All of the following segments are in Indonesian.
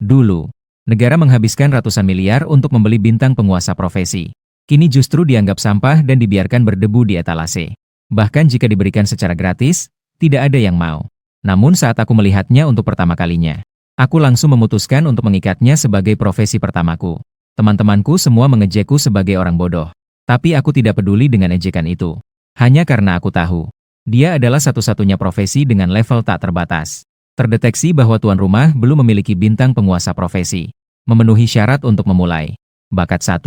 Dulu, negara menghabiskan ratusan miliar untuk membeli bintang penguasa profesi. Kini justru dianggap sampah dan dibiarkan berdebu di etalase. Bahkan jika diberikan secara gratis, tidak ada yang mau. Namun saat aku melihatnya untuk pertama kalinya, aku langsung memutuskan untuk mengikatnya sebagai profesi pertamaku. Teman-temanku semua mengejekku sebagai orang bodoh. Tapi aku tidak peduli dengan ejekan itu. Hanya karena aku tahu, dia adalah satu-satunya profesi dengan level tak terbatas. Terdeteksi bahwa tuan rumah belum memiliki bintang penguasa profesi. Memenuhi syarat untuk memulai. Bakat 1,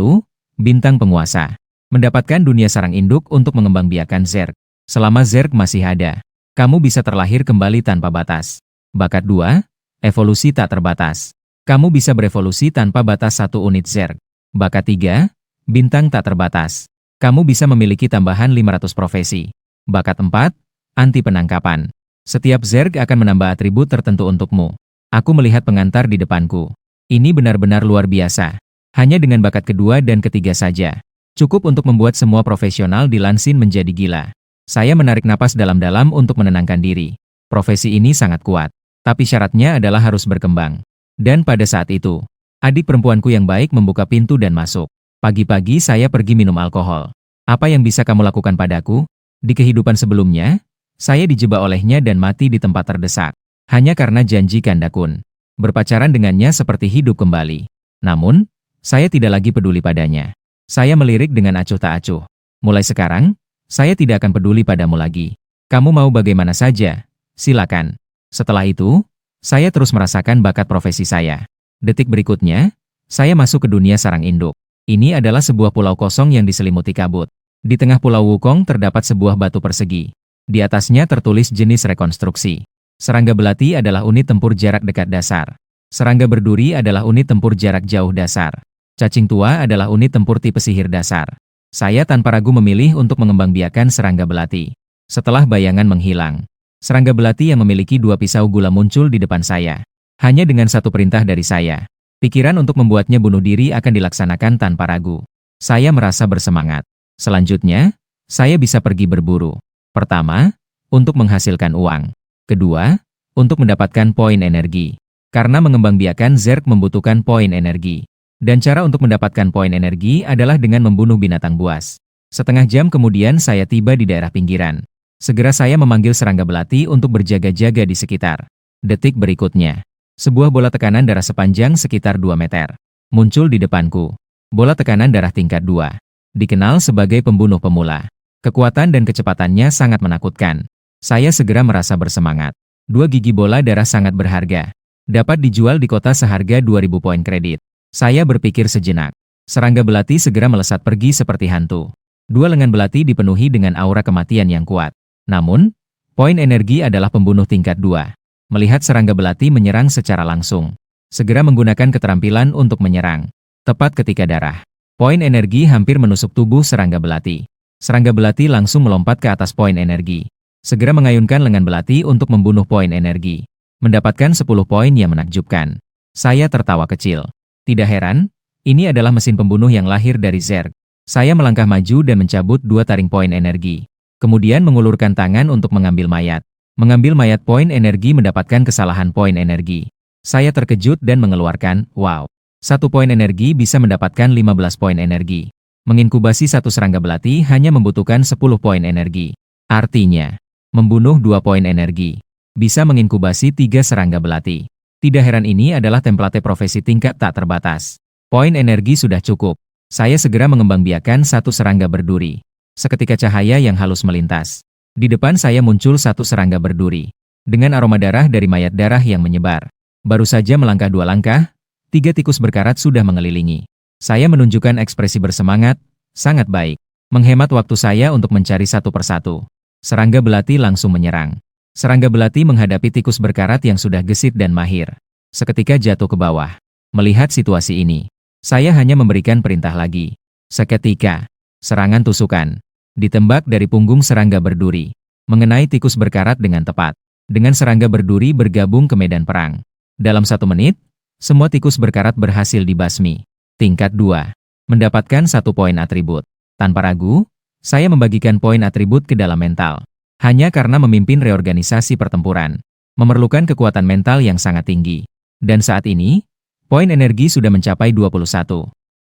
bintang penguasa. Mendapatkan dunia sarang induk untuk mengembangbiakan Zerg. Selama Zerg masih ada, kamu bisa terlahir kembali tanpa batas. Bakat 2, evolusi tak terbatas. Kamu bisa berevolusi tanpa batas 1 unit Zerg. Bakat 3, bintang tak terbatas. Kamu bisa memiliki tambahan 500 profesi. Bakat 4, anti penangkapan. Setiap Zerg akan menambah atribut tertentu untukmu. Aku melihat pengantar di depanku. Ini benar-benar luar biasa. Hanya dengan bakat kedua dan ketiga saja, cukup untuk membuat semua profesional di Lansin menjadi gila. Saya menarik napas dalam-dalam untuk menenangkan diri. Profesi ini sangat kuat, tapi syaratnya adalah harus berkembang. Dan pada saat itu, adik perempuanku yang baik membuka pintu dan masuk. Pagi-pagi saya pergi minum alkohol. Apa yang bisa kamu lakukan padaku? Di kehidupan sebelumnya, saya dijebak olehnya dan mati di tempat terdesak. Hanya karena janji Kandakun. Berpacaran dengannya seperti hidup kembali. Namun, saya tidak lagi peduli padanya. Saya melirik dengan acuh tak acuh. Mulai sekarang, saya tidak akan peduli padamu lagi. Kamu mau bagaimana saja, silakan. Setelah itu, saya terus merasakan bakat profesi saya. Detik berikutnya, saya masuk ke dunia sarang induk. Ini adalah sebuah pulau kosong yang diselimuti kabut. Di tengah pulau Wukong terdapat sebuah batu persegi. Di atasnya tertulis jenis rekonstruksi. Serangga belati adalah unit tempur jarak dekat dasar. Serangga berduri adalah unit tempur jarak jauh dasar. Cacing tua adalah unit tempur tipe sihir dasar. Saya tanpa ragu memilih untuk mengembangbiakan serangga belati. Setelah bayangan menghilang, serangga belati yang memiliki 2 pisau gula muncul di depan saya. Hanya dengan satu perintah dari saya. Pikiran untuk membuatnya bunuh diri akan dilaksanakan tanpa ragu. Saya merasa bersemangat. Selanjutnya, saya bisa pergi berburu. Pertama, untuk menghasilkan uang. Kedua, untuk mendapatkan poin energi. Karena mengembangbiakan Zerg membutuhkan poin energi. Dan cara untuk mendapatkan poin energi adalah dengan membunuh binatang buas. Setengah jam kemudian saya tiba di daerah pinggiran. Segera saya memanggil serangga belati untuk berjaga-jaga di sekitar. Detik berikutnya, sebuah bola tekanan darah sepanjang sekitar 2 meter. Muncul di depanku. Bola tekanan darah tingkat 2. Dikenal sebagai pembunuh pemula. Kekuatan dan kecepatannya sangat menakutkan. Saya segera merasa bersemangat. 2 gigi bola darah sangat berharga. Dapat dijual di kota seharga 2.000 poin kredit. Saya berpikir sejenak. Serangga belati segera melesat pergi seperti hantu. 2 lengan belati dipenuhi dengan aura kematian yang kuat. Namun, poin energi adalah pembunuh tingkat 2. Melihat serangga belati menyerang secara langsung. Segera menggunakan keterampilan untuk menyerang. Tepat ketika darah. Poin energi hampir menusuk tubuh serangga belati. Serangga belati langsung melompat ke atas poin energi. Segera mengayunkan lengan belati untuk membunuh poin energi. Mendapatkan 10 poin yang menakjubkan. Saya tertawa kecil. Tidak heran, ini adalah mesin pembunuh yang lahir dari Zerg. Saya melangkah maju dan mencabut 2 taring poin energi. Kemudian mengulurkan tangan untuk mengambil mayat. Mengambil mayat poin energi mendapatkan kesalahan poin energi. Saya terkejut dan mengeluarkan, wow. 1 poin energi bisa mendapatkan 15 poin energi. Menginkubasi 1 serangga belati hanya membutuhkan 10 poin energi. Artinya, membunuh 2 poin energi. Bisa menginkubasi 3 serangga belati. Tidak heran ini adalah template profesi tingkat tak terbatas. Poin energi sudah cukup. Saya segera mengembangbiakan 1 serangga berduri. Seketika cahaya yang halus melintas. Di depan saya muncul 1 serangga berduri. Dengan aroma darah dari mayat darah yang menyebar. Baru saja melangkah 2 langkah, 3 tikus berkarat sudah mengelilingi. Saya menunjukkan ekspresi bersemangat, sangat baik. Menghemat waktu saya untuk mencari satu persatu. Serangga belati langsung menyerang. Serangga belati menghadapi tikus berkarat yang sudah gesit dan mahir. Seketika jatuh ke bawah. Melihat situasi ini, saya hanya memberikan perintah lagi. Seketika, serangan tusukan. Ditembak dari punggung serangga berduri. Mengenai tikus berkarat dengan tepat. Dengan serangga berduri bergabung ke medan perang. Dalam 1 menit, semua tikus berkarat berhasil dibasmi. Tingkat 2. Mendapatkan 1 poin atribut. Tanpa ragu, saya membagikan poin atribut ke dalam mental. Hanya karena memimpin reorganisasi pertempuran. Memerlukan kekuatan mental yang sangat tinggi. Dan saat ini, Poin energi sudah mencapai 21.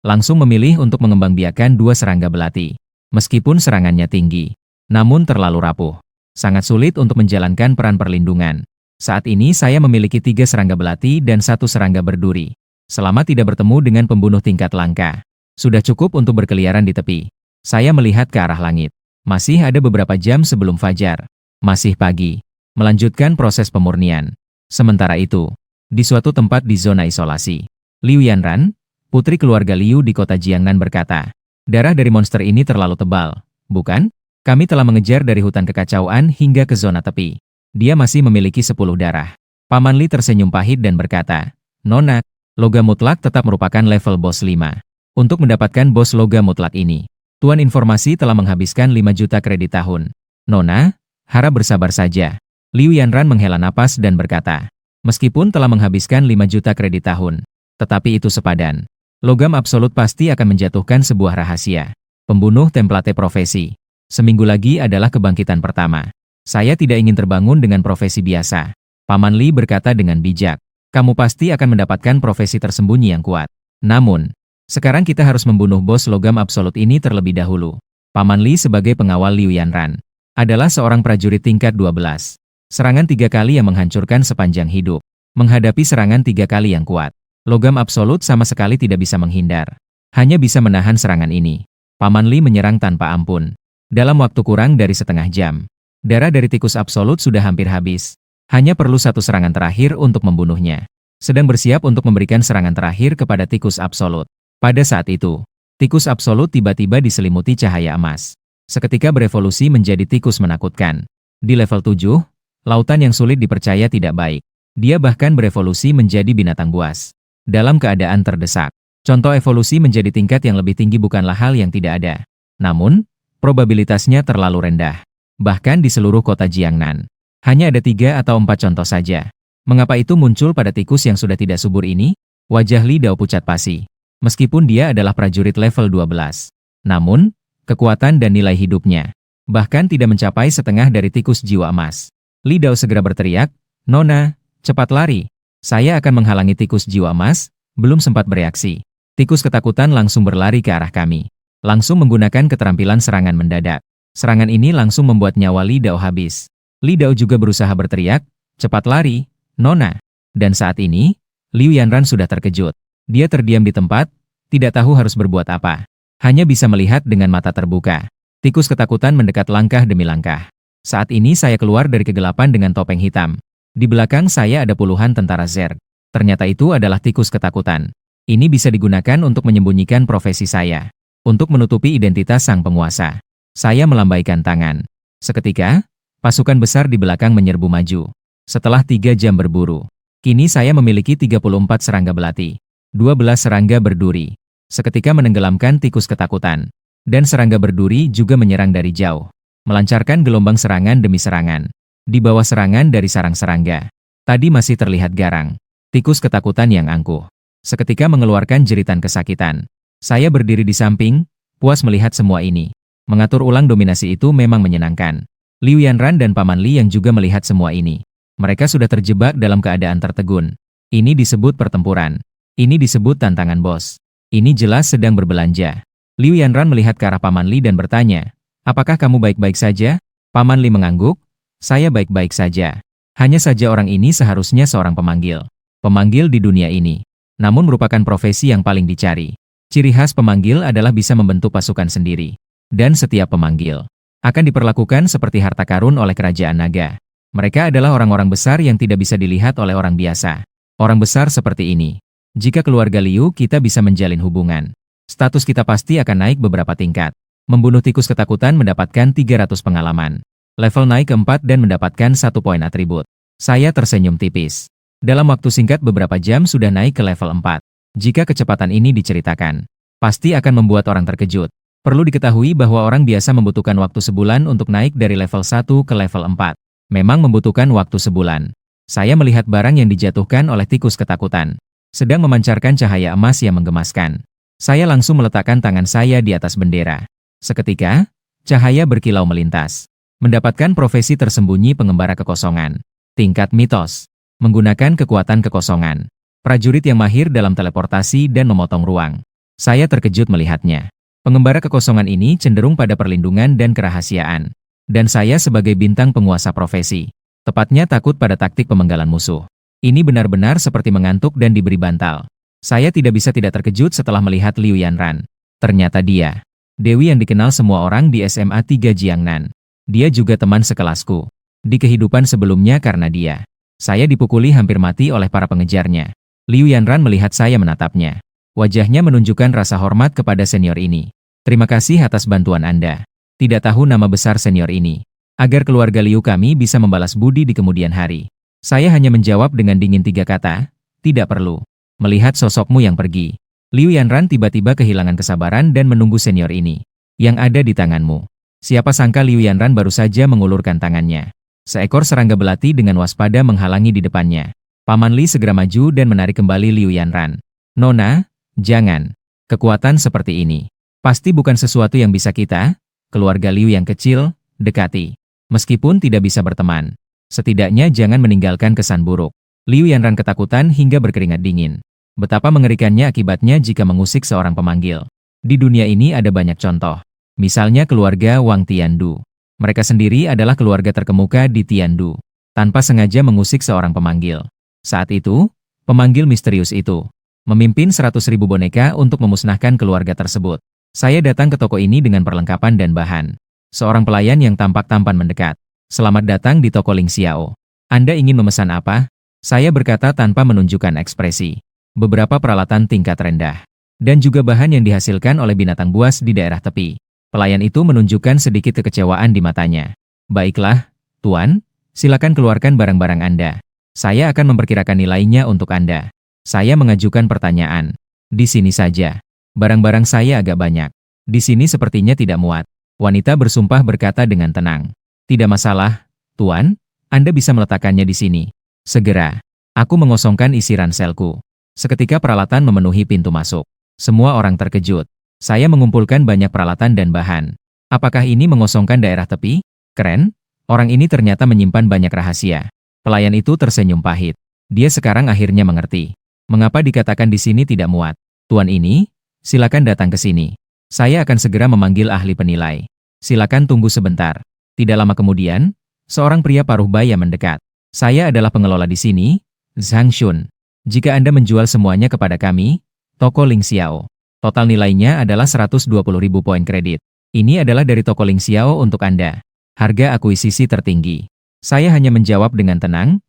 Langsung memilih untuk mengembangbiakan 2 serangga belati. Meskipun serangannya tinggi, namun terlalu rapuh. Sangat sulit untuk menjalankan peran perlindungan. Saat ini saya memiliki 3 serangga belati dan 1 serangga berduri. Selama tidak bertemu dengan pembunuh tingkat langka, sudah cukup untuk berkeliaran di tepi. Saya melihat ke arah langit. Masih ada beberapa jam sebelum fajar. Masih pagi. Melanjutkan proses pemurnian. Sementara itu, di suatu tempat di zona isolasi, Liu Yanran, putri keluarga Liu di kota Jiangnan berkata, "Darah dari monster ini terlalu tebal, bukan? Kami telah mengejar dari hutan kekacauan hingga ke zona tepi. Dia masih memiliki 10 darah." Paman Li tersenyum pahit dan berkata, "Nona, logam mutlak tetap merupakan level bos 5. Untuk mendapatkan bos logam mutlak ini, Tuan Informasi telah menghabiskan 5 juta kredit tahun. Nona, harap bersabar saja." Liu Yanran menghela napas dan berkata, "Meskipun telah menghabiskan 5 juta kredit tahun, tetapi itu sepadan. Logam absolut pasti akan menjatuhkan sebuah rahasia. Pembunuh template profesi. Seminggu lagi adalah kebangkitan pertama. Saya tidak ingin terbangun dengan profesi biasa." Paman Li berkata dengan bijak, "Kamu pasti akan mendapatkan profesi tersembunyi yang kuat. Namun, sekarang kita harus membunuh bos logam absolut ini terlebih dahulu." Paman Li sebagai pengawal Liu Yanran adalah seorang prajurit tingkat 12. Serangan 3 kali yang menghancurkan sepanjang hidup. Menghadapi serangan 3 kali yang kuat, logam absolut sama sekali tidak bisa menghindar. Hanya bisa menahan serangan ini. Paman Li menyerang tanpa ampun. Dalam waktu kurang dari setengah jam, darah dari tikus absolut sudah hampir habis. Hanya perlu 1 serangan terakhir untuk membunuhnya. Sedang bersiap untuk memberikan serangan terakhir kepada tikus absolut. Pada saat itu, tikus absolut tiba-tiba diselimuti cahaya emas. Seketika berevolusi menjadi tikus menakutkan. Di level 7, lautan yang sulit dipercaya tidak baik. Dia bahkan berevolusi menjadi binatang buas. Dalam keadaan terdesak, contoh evolusi menjadi tingkat yang lebih tinggi bukanlah hal yang tidak ada. Namun, probabilitasnya terlalu rendah. Bahkan di seluruh kota Jiangnan, hanya ada 3 atau 4 contoh saja. Mengapa itu muncul pada tikus yang sudah tidak subur ini? Wajah Li Dao pucat pasi. Meskipun dia adalah prajurit level 12. Namun, kekuatan dan nilai hidupnya bahkan tidak mencapai setengah dari tikus jiwa emas. Li Dao segera berteriak, "Nona, cepat lari. Saya akan menghalangi tikus jiwa emas." Belum sempat bereaksi, tikus ketakutan langsung berlari ke arah kami. Langsung menggunakan keterampilan serangan mendadak. Serangan ini langsung membuat nyawa Li Dao habis. Li Dao juga berusaha berteriak, "Cepat lari, Nona." Dan saat ini, Liu Yanran sudah terkejut. Dia terdiam di tempat, tidak tahu harus berbuat apa. Hanya bisa melihat dengan mata terbuka. Tikus ketakutan mendekat langkah demi langkah. Saat ini saya keluar dari kegelapan dengan topeng hitam. Di belakang saya ada puluhan tentara Zerg. Ternyata itu adalah tikus ketakutan. Ini bisa digunakan untuk menyembunyikan profesi saya. Untuk menutupi identitas sang penguasa. Saya melambaikan tangan. Seketika, pasukan besar di belakang menyerbu maju. Setelah 3 jam berburu, kini saya memiliki 34 serangga belati. 12 serangga berduri. Seketika menenggelamkan tikus ketakutan. Dan serangga berduri juga menyerang dari jauh. Melancarkan gelombang serangan demi serangan. Di bawah serangan dari sarang serangga, tadi masih terlihat garang. Tikus ketakutan yang angkuh. Seketika mengeluarkan jeritan kesakitan. Saya berdiri di samping, puas melihat semua ini. Mengatur ulang dominasi itu memang menyenangkan. Liu Yanran dan Paman Li yang juga melihat semua ini. Mereka sudah terjebak dalam keadaan tertegun. Ini disebut pertempuran. Ini disebut tantangan bos. Ini jelas sedang berbelanja. Liu Yanran melihat ke arah Paman Li dan bertanya, "Apakah kamu baik-baik saja?" Paman Li mengangguk, "Saya baik-baik saja. Hanya saja orang ini seharusnya seorang pemanggil. Pemanggil di dunia ini. Namun merupakan profesi yang paling dicari. Ciri khas pemanggil adalah bisa membentuk pasukan sendiri. Dan setiap pemanggil akan diperlakukan seperti harta karun oleh kerajaan naga. Mereka adalah orang-orang besar yang tidak bisa dilihat oleh orang biasa. Orang besar seperti ini. Jika keluarga Liu kita bisa menjalin hubungan, status kita pasti akan naik beberapa tingkat. Membunuh tikus ketakutan mendapatkan 300 pengalaman. Level naik ke 4 dan mendapatkan 1 poin atribut. Saya tersenyum tipis. Dalam waktu singkat beberapa jam sudah naik ke level 4. Jika kecepatan ini diceritakan, pasti akan membuat orang terkejut. Perlu diketahui bahwa orang biasa membutuhkan waktu sebulan untuk naik dari level 1 ke level 4. Memang membutuhkan waktu sebulan. Saya melihat barang yang dijatuhkan oleh tikus ketakutan sedang memancarkan cahaya emas yang menggemaskan. Saya langsung meletakkan tangan saya di atas bendera. Seketika, cahaya berkilau melintas. Mendapatkan profesi tersembunyi pengembara kekosongan. Tingkat mitos. Menggunakan kekuatan kekosongan. Prajurit yang mahir dalam teleportasi dan memotong ruang. Saya terkejut melihatnya. Pengembara kekosongan ini cenderung pada perlindungan dan kerahasiaan. Dan saya sebagai bintang penguasa profesi, tepatnya takut pada taktik pemenggalan musuh. Ini benar-benar seperti mengantuk dan diberi bantal. Saya tidak bisa tidak terkejut setelah melihat Liu Yanran. Ternyata dia, Dewi yang dikenal semua orang di SMA 3 Jiangnan. Dia juga teman sekelasku. Di kehidupan sebelumnya karena dia, saya dipukuli hampir mati oleh para pengejarnya. Liu Yanran melihat saya menatapnya. Wajahnya menunjukkan rasa hormat kepada senior ini. Terima kasih atas bantuan Anda. Tidak tahu nama besar senior ini. Agar keluarga Liu kami bisa membalas budi di kemudian hari. Saya hanya menjawab dengan dingin 3 kata, tidak perlu. Melihat sosokmu yang pergi, Liu Yanran tiba-tiba kehilangan kesabaran dan menunggu senior ini. Yang ada di tanganmu. Siapa sangka Liu Yanran baru saja mengulurkan tangannya. Seekor serangga belati dengan waspada menghalangi di depannya. Paman Li segera maju dan menarik kembali Liu Yanran. Nona, jangan. Kekuatan seperti ini. Pasti bukan sesuatu yang bisa kita, keluarga Liu yang kecil, dekati. Meskipun tidak bisa berteman. Setidaknya jangan meninggalkan kesan buruk. Liu Yanran ketakutan hingga berkeringat dingin. Betapa mengerikannya akibatnya jika mengusik seorang pemanggil. Di dunia ini ada banyak contoh. Misalnya keluarga Wang Tiandu. Mereka sendiri adalah keluarga terkemuka di Tiandu. Tanpa sengaja mengusik seorang pemanggil. Saat itu, pemanggil misterius itu memimpin 100.000 boneka untuk memusnahkan keluarga tersebut. Saya datang ke toko ini dengan perlengkapan dan bahan. Seorang pelayan yang tampak tampan mendekat. Selamat datang di toko Ling Xiao. Anda ingin memesan apa? Saya berkata tanpa menunjukkan ekspresi. Beberapa peralatan tingkat rendah. Dan juga bahan yang dihasilkan oleh binatang buas di daerah tepi. Pelayan itu menunjukkan sedikit kekecewaan di matanya. Baiklah, Tuan, silakan keluarkan barang-barang Anda. Saya akan memperkirakan nilainya untuk Anda. Saya mengajukan pertanyaan. Di sini saja. Barang-barang saya agak banyak. Di sini sepertinya tidak muat. Wanita bersumpah berkata dengan tenang. Tidak masalah, Tuan. Anda bisa meletakkannya di sini. Segera. Aku mengosongkan isi ranselku. Seketika peralatan memenuhi pintu masuk. Semua orang terkejut. Saya mengumpulkan banyak peralatan dan bahan. Apakah ini mengosongkan daerah tepi? Keren. Orang ini ternyata menyimpan banyak rahasia. Pelayan itu tersenyum pahit. Dia sekarang akhirnya mengerti. Mengapa dikatakan di sini tidak muat? Tuan ini, silakan datang ke sini. Saya akan segera memanggil ahli penilai. Silakan tunggu sebentar. Tidak lama kemudian, seorang pria paruh baya mendekat. Saya adalah pengelola di sini, Zhang Shun. Jika Anda menjual semuanya kepada kami, toko Ling Xiao. Total nilainya adalah 120.000 poin kredit. Ini adalah dari toko Ling Xiao untuk Anda. Harga akuisisi tertinggi. Saya hanya menjawab dengan tenang,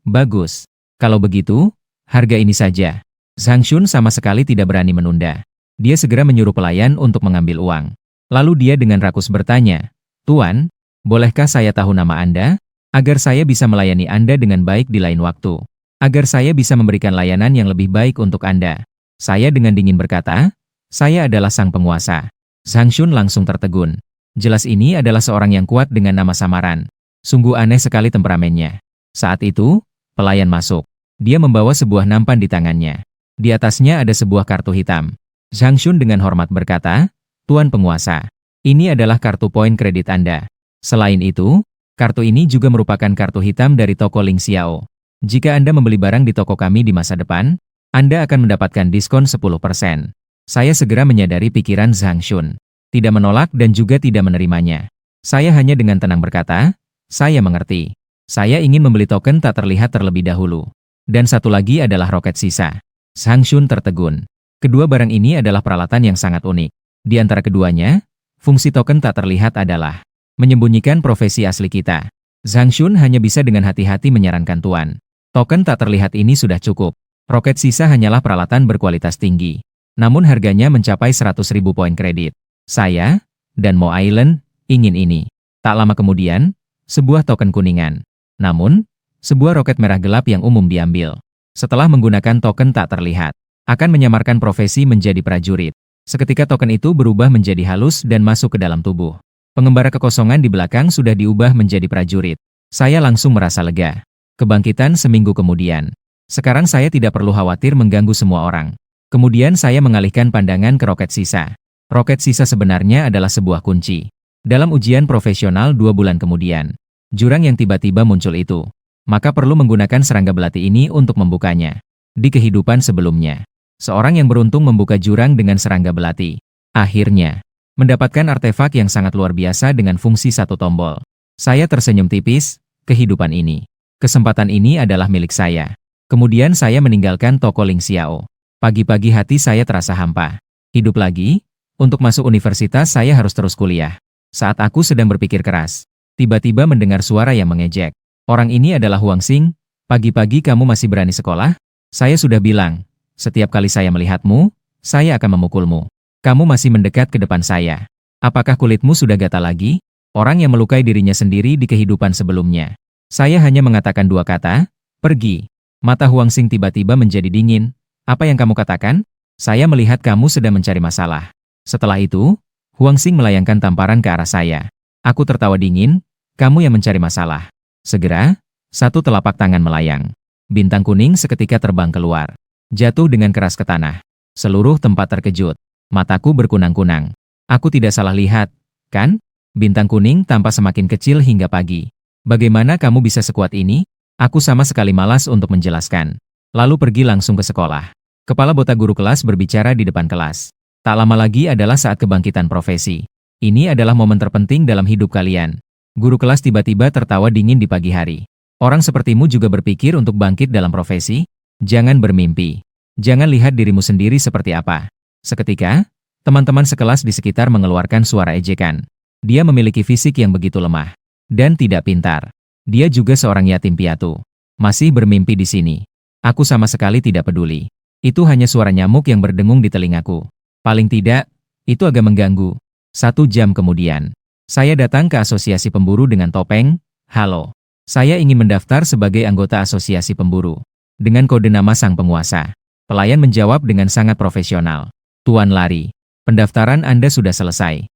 bagus. Kalau begitu, harga ini saja. Zhang Shun sama sekali tidak berani menunda. Dia segera menyuruh pelayan untuk mengambil uang. Lalu dia dengan rakus bertanya, Tuan, bolehkah saya tahu nama Anda? Agar saya bisa melayani Anda dengan baik di lain waktu. Agar saya bisa memberikan layanan yang lebih baik untuk Anda. Saya dengan dingin berkata, saya adalah sang penguasa. Zhang Shun langsung tertegun. Jelas ini adalah seorang yang kuat dengan nama samaran. Sungguh aneh sekali temperamennya. Saat itu, pelayan masuk. Dia membawa sebuah nampan di tangannya. Di atasnya ada sebuah kartu hitam. Zhang Shun dengan hormat berkata, Tuan penguasa, ini adalah kartu poin kredit Anda. Selain itu, kartu ini juga merupakan kartu hitam dari toko Ling Xiao. Jika Anda membeli barang di toko kami di masa depan, Anda akan mendapatkan diskon 10%. Saya segera menyadari pikiran Zhang Shun. Tidak menolak dan juga tidak menerimanya. Saya hanya dengan tenang berkata, saya mengerti. Saya ingin membeli token tak terlihat terlebih dahulu. Dan satu lagi adalah roket sisa. Zhang Shun tertegun. Kedua barang ini adalah peralatan yang sangat unik. Di antara keduanya, fungsi token tak terlihat adalah menyembunyikan profesi asli kita. Zhang Shun hanya bisa dengan hati-hati menyarankan Tuan. Token tak terlihat ini sudah cukup. Roket sisa hanyalah peralatan berkualitas tinggi. Namun harganya mencapai 100.000 poin kredit. Saya, dan Mo Island, ingin ini. Tak lama kemudian, sebuah token kuningan. Namun, sebuah roket merah gelap yang umum diambil. Setelah menggunakan token tak terlihat, akan menyamarkan profesi menjadi prajurit. Seketika token itu berubah menjadi halus dan masuk ke dalam tubuh. Pengembara kekosongan di belakang sudah diubah menjadi prajurit. Saya langsung merasa lega. Kebangkitan seminggu kemudian. Sekarang saya tidak perlu khawatir mengganggu semua orang. Kemudian saya mengalihkan pandangan ke roket sisa. Roket sisa sebenarnya adalah sebuah kunci. Dalam ujian profesional 2 bulan kemudian, jurang yang tiba-tiba muncul itu. Maka perlu menggunakan serangga belati ini untuk membukanya. Di kehidupan sebelumnya, seorang yang beruntung membuka jurang dengan serangga belati. Akhirnya, mendapatkan artefak yang sangat luar biasa dengan fungsi satu tombol. Saya tersenyum tipis, kehidupan ini. Kesempatan ini adalah milik saya. Kemudian saya meninggalkan toko Ling Xiao. Pagi-pagi hati saya terasa hampa. Hidup lagi? Untuk masuk universitas saya harus terus kuliah. Saat aku sedang berpikir keras, tiba-tiba mendengar suara yang mengejek. Orang ini adalah Huang Xing. Pagi-pagi kamu masih berani sekolah? Saya sudah bilang, setiap kali saya melihatmu, saya akan memukulmu. Kamu masih mendekat ke depan saya. Apakah kulitmu sudah gatal lagi? Orang yang melukai dirinya sendiri di kehidupan sebelumnya. Saya hanya mengatakan dua kata, pergi. Mata Huang Xing tiba-tiba menjadi dingin. Apa yang kamu katakan? Saya melihat kamu sedang mencari masalah. Setelah itu, Huang Xing melayangkan tamparan ke arah saya. Aku tertawa dingin, kamu yang mencari masalah. Segera, satu telapak tangan melayang. Bintang kuning seketika terbang keluar. Jatuh dengan keras ke tanah. Seluruh tempat terkejut. Mataku berkunang-kunang. Aku tidak salah lihat, kan? Bintang kuning tampak semakin kecil hingga pagi. Bagaimana kamu bisa sekuat ini? Aku sama sekali malas untuk menjelaskan. Lalu pergi langsung ke sekolah. Kepala botak guru kelas berbicara di depan kelas. Tak lama lagi adalah saat kebangkitan profesi. Ini adalah momen terpenting dalam hidup kalian. Guru kelas tiba-tiba tertawa dingin di pagi hari. Orang sepertimu juga berpikir untuk bangkit dalam profesi? Jangan bermimpi. Jangan lihat dirimu sendiri seperti apa. Seketika, teman-teman sekelas di sekitar mengeluarkan suara ejekan. Dia memiliki fisik yang begitu lemah. Dan tidak pintar. Dia juga seorang yatim piatu. Masih bermimpi di sini. Aku sama sekali tidak peduli. Itu hanya suara nyamuk yang berdengung di telingaku. Paling tidak, itu agak mengganggu. 1 jam kemudian, saya datang ke asosiasi pemburu dengan topeng. Halo, saya ingin mendaftar sebagai anggota asosiasi pemburu. Dengan kode nama sang penguasa. Pelayan menjawab dengan sangat profesional. Tuan Lari, pendaftaran Anda sudah selesai.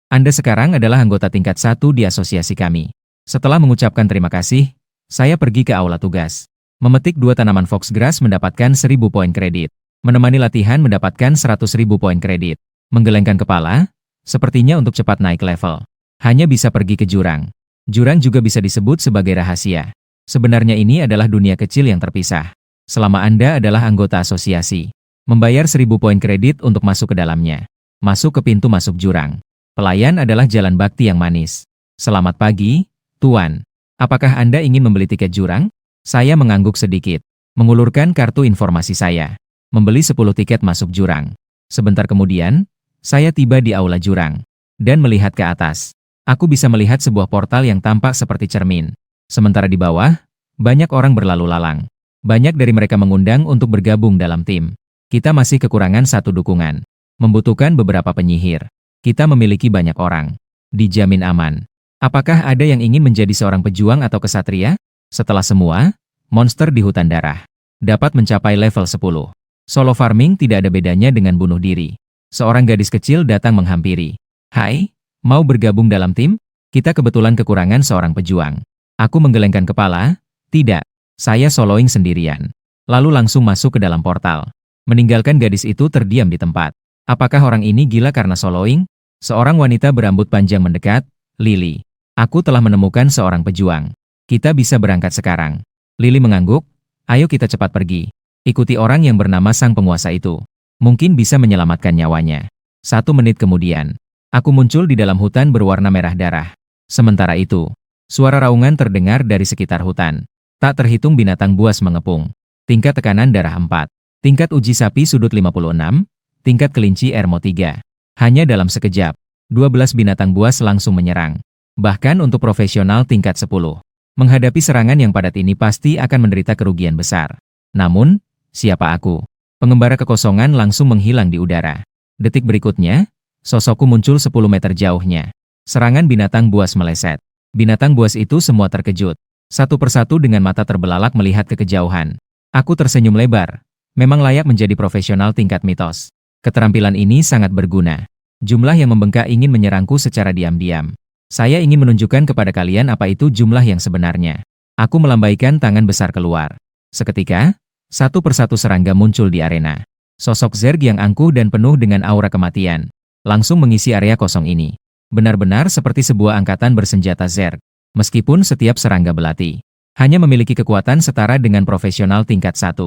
Anda sekarang adalah anggota tingkat 1 di asosiasi kami. Setelah mengucapkan terima kasih, saya pergi ke aula tugas. Memetik 2 tanaman foxgrass mendapatkan 1000 poin kredit. Menemani latihan mendapatkan 100.000 poin kredit. Menggelengkan kepala, sepertinya untuk cepat naik level. Hanya bisa pergi ke jurang. Jurang juga bisa disebut sebagai rahasia. Sebenarnya ini adalah dunia kecil yang terpisah. Selama Anda adalah anggota asosiasi, membayar 1000 poin kredit untuk masuk ke dalamnya. Masuk ke pintu masuk jurang. Pelayan adalah jalan bakti yang manis. Selamat pagi, Tuan. Apakah Anda ingin membeli tiket jurang? Saya mengangguk sedikit. Mengulurkan kartu informasi saya. Membeli 10 tiket masuk jurang. Sebentar kemudian, saya tiba di aula jurang. Dan melihat ke atas. Aku bisa melihat sebuah portal yang tampak seperti cermin. Sementara di bawah, banyak orang berlalu lalang. Banyak dari mereka mengundang untuk bergabung dalam tim. Kita masih kekurangan 1 dukungan. Membutuhkan beberapa penyihir. Kita memiliki banyak orang. Dijamin aman. Apakah ada yang ingin menjadi seorang pejuang atau kesatria? Setelah semua, monster di hutan darah dapat mencapai level 10. Solo farming tidak ada bedanya dengan bunuh diri. Seorang gadis kecil datang menghampiri. Hai, mau bergabung dalam tim? Kita kebetulan kekurangan seorang pejuang. Aku menggelengkan kepala. Tidak, saya soloing sendirian. Lalu langsung masuk ke dalam portal. Meninggalkan gadis itu terdiam di tempat. Apakah orang ini gila karena soloing? Seorang wanita berambut panjang mendekat. Lily, aku telah menemukan seorang pejuang. Kita bisa berangkat sekarang. Lily mengangguk. Ayo kita cepat pergi. Ikuti orang yang bernama sang penguasa itu. Mungkin bisa menyelamatkan nyawanya. 1 menit kemudian, aku muncul di dalam hutan berwarna merah darah. Sementara itu, suara raungan terdengar dari sekitar hutan. Tak terhitung binatang buas mengepung. Tingkat tekanan darah 4. Tingkat uji sapi sudut 56. Tingkat kelinci Ermo 3. Hanya dalam sekejap, 12 binatang buas langsung menyerang. Bahkan untuk profesional tingkat 10. Menghadapi serangan yang padat ini pasti akan menderita kerugian besar. Namun, siapa aku? Pengembara kekosongan langsung menghilang di udara. Detik berikutnya, sosokku muncul 10 meter jauhnya. Serangan binatang buas meleset. Binatang buas itu semua terkejut. Satu persatu dengan mata terbelalak melihat ke kejauhan. Aku tersenyum lebar. Memang layak menjadi profesional tingkat mitos. Keterampilan ini sangat berguna. Jumlah yang membengkak ingin menyerangku secara diam-diam. Saya ingin menunjukkan kepada kalian apa itu jumlah yang sebenarnya. Aku melambaikan tangan besar keluar. Seketika, satu persatu serangga muncul di arena. Sosok Zerg yang angkuh dan penuh dengan aura kematian. Langsung mengisi area kosong ini. Benar-benar seperti sebuah angkatan bersenjata Zerg. Meskipun setiap serangga belati Hanya memiliki kekuatan setara dengan profesional tingkat 1.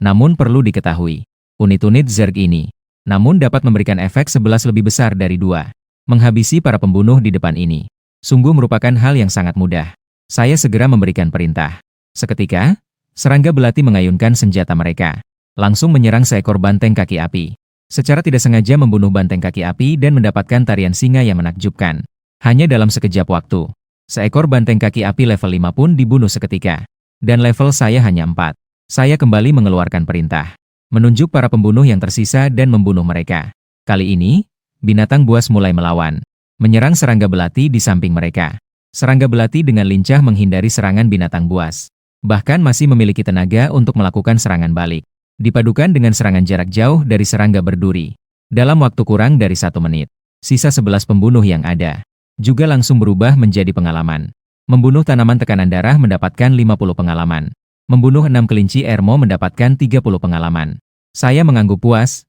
Namun perlu diketahui, unit-unit Zerg ini, namun dapat memberikan efek 11 lebih besar dari 2. Menghabisi para pembunuh di depan ini. Sungguh merupakan hal yang sangat mudah. Saya segera memberikan perintah. Seketika, serangga belati mengayunkan senjata mereka. Langsung menyerang seekor banteng kaki api. Secara tidak sengaja membunuh banteng kaki api dan mendapatkan tarian singa yang menakjubkan. Hanya dalam sekejap waktu, seekor banteng kaki api level 5 pun dibunuh seketika. Dan level saya hanya 4. Saya kembali mengeluarkan perintah. Menunjuk para pembunuh yang tersisa dan membunuh mereka. Kali ini, binatang buas mulai melawan. Menyerang serangga belati di samping mereka. Serangga belati dengan lincah menghindari serangan binatang buas. Bahkan masih memiliki tenaga untuk melakukan serangan balik. Dipadukan dengan serangan jarak jauh dari serangga berduri. Dalam waktu kurang dari 1 menit, sisa 11 pembunuh yang ada juga langsung berubah menjadi pengalaman. Membunuh tanaman tekanan darah mendapatkan 50 pengalaman. Membunuh 6 kelinci Ermo mendapatkan 30 pengalaman. Saya mengangguk puas.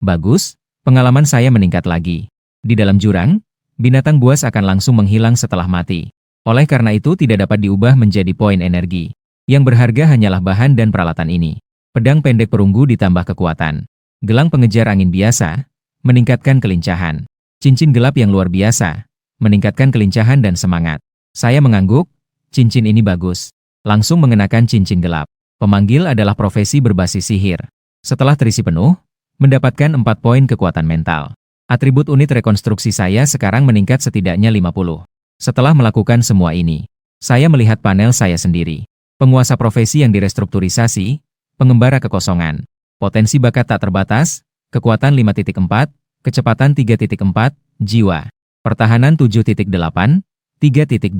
Bagus, pengalaman saya meningkat lagi. Di dalam jurang, binatang buas akan langsung menghilang setelah mati. Oleh karena itu tidak dapat diubah menjadi poin energi. Yang berharga hanyalah bahan dan peralatan ini. Pedang pendek perunggu ditambah kekuatan. Gelang pengejar angin biasa, meningkatkan kelincahan. Cincin gelap yang luar biasa, meningkatkan kelincahan dan semangat. Saya mengangguk, cincin ini bagus. Langsung mengenakan cincin gelap. Pemanggil adalah profesi berbasis sihir. Setelah terisi penuh, mendapatkan 4 poin kekuatan mental. Atribut unit rekonstruksi saya sekarang meningkat setidaknya 50. Setelah melakukan semua ini, saya melihat panel saya sendiri. Penguasa profesi yang direstrukturisasi, pengembara kekosongan, potensi bakat tak terbatas, kekuatan 5.4, kecepatan 3.4, jiwa, pertahanan 7.8, 3.2,